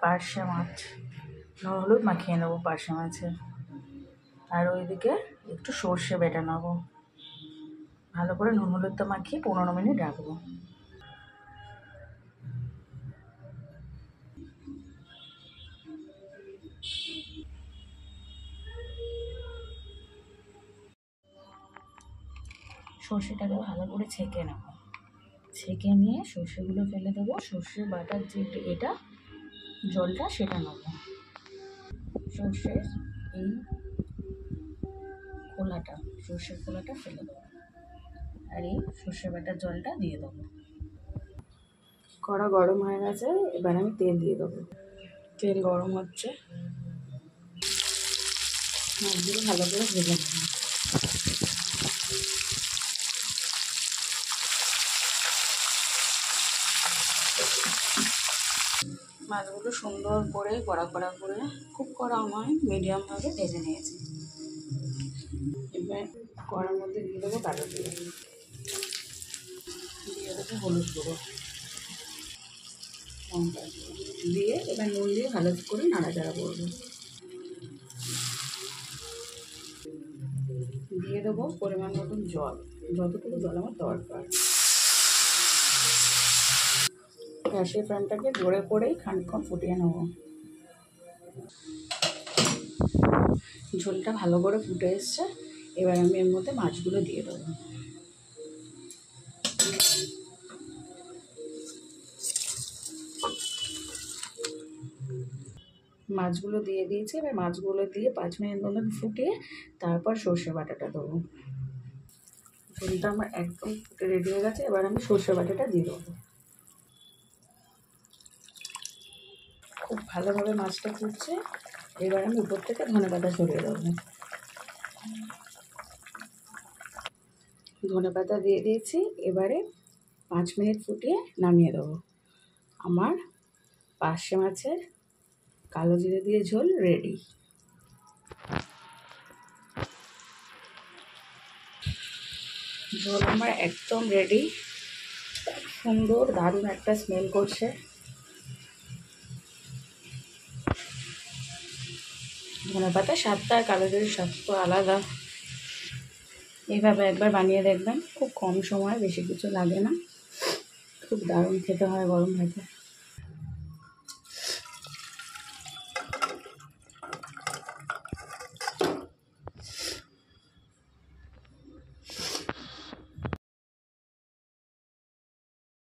পার্শে মাছ, নুন হলুদ মাখিয়ে নেবো পার্শে মাছে। আর ওইদিকে একটু সর্ষে বেটে নেবো, ভালো করে নুন হলুদটা মাখিয়ে 15 মিনিট রাখবো। সর্ষেটাকে ভালো করে ছেঁকে নেব, ছেঁকে নিয়ে সর্ষেগুলো ফেলে দেবো। সর্ষে বাটার যে এটা জলটা সেটা নেব, সর্ষের এই খোলাটা, সর্ষের খোলাটা ফেলে দেবো, আর এই সর্ষে বাটার জলটা দিয়ে দেবো। কড়া গরম হয়ে গেছে, এবার আমি তেল দিয়ে দেবো। তেল গরম হচ্ছে, মাছগুলো ভালো করে ভেজে নেব। মাছগুলো সুন্দর করে কড়া কড়া করে, খুব কড়া নয়, মিডিয়ামভাবে ভেজে নিয়েছি। এবার কড়ার মধ্যে দিয়ে দেবো কালো জিরে, দিয়ে দেবো হলুদ গুঁড়ো, লঙ্কা দিয়ে এবার নুন দিয়ে ভালো করে নাড়াচাড়া করবো। দিয়ে দেবো পরিমাণ মতন জল, যতটুকু জল আমার দরকার। গ্যাসের ফ্লেমটাকে জোরে করেই খানিকক্ষণ ফুটিয়ে নেব। ঝোলটা ভালো করে ফুটে এসছে, এবার আমি এর মধ্যে মাছগুলো দিয়ে দেবো। মাছগুলো দিয়ে দিয়েছি, এবার মাছগুলো দিয়ে 5 মিনিট মতন ফুটিয়ে তারপর সর্ষে বাটাটা দেবো। ঝোলটা আমার একদম ফুটে রেডি হয়ে গেছে, এবার আমি সর্ষে বাটাটা দিয়ে দেবো। খুব ভালোভাবে মাছটা ফুটছে, এবার আমি উপর থেকে ধনেপাতা ছড়িয়ে দেবো। ধনেপাতা দিয়ে দিয়েছি, এবারে 5 মিনিট ফুটিয়ে নামিয়ে দেবো। আমার পার্শে মাছের কালো জিরে দিয়ে ঝোল রেডি। ঝোল আমার একদম রেডি, সুন্দর দারুণ একটা স্মেল করছে। ধনেপাতা স্বাদটা আর কালো জিরের স্বাদ তো আলাদা। এইভাবে একবার বানিয়ে দেখবেন, খুব কম সময়, বেশি কিছু লাগে না, খুব দারুণ খেতে হয় গরম ভাতে।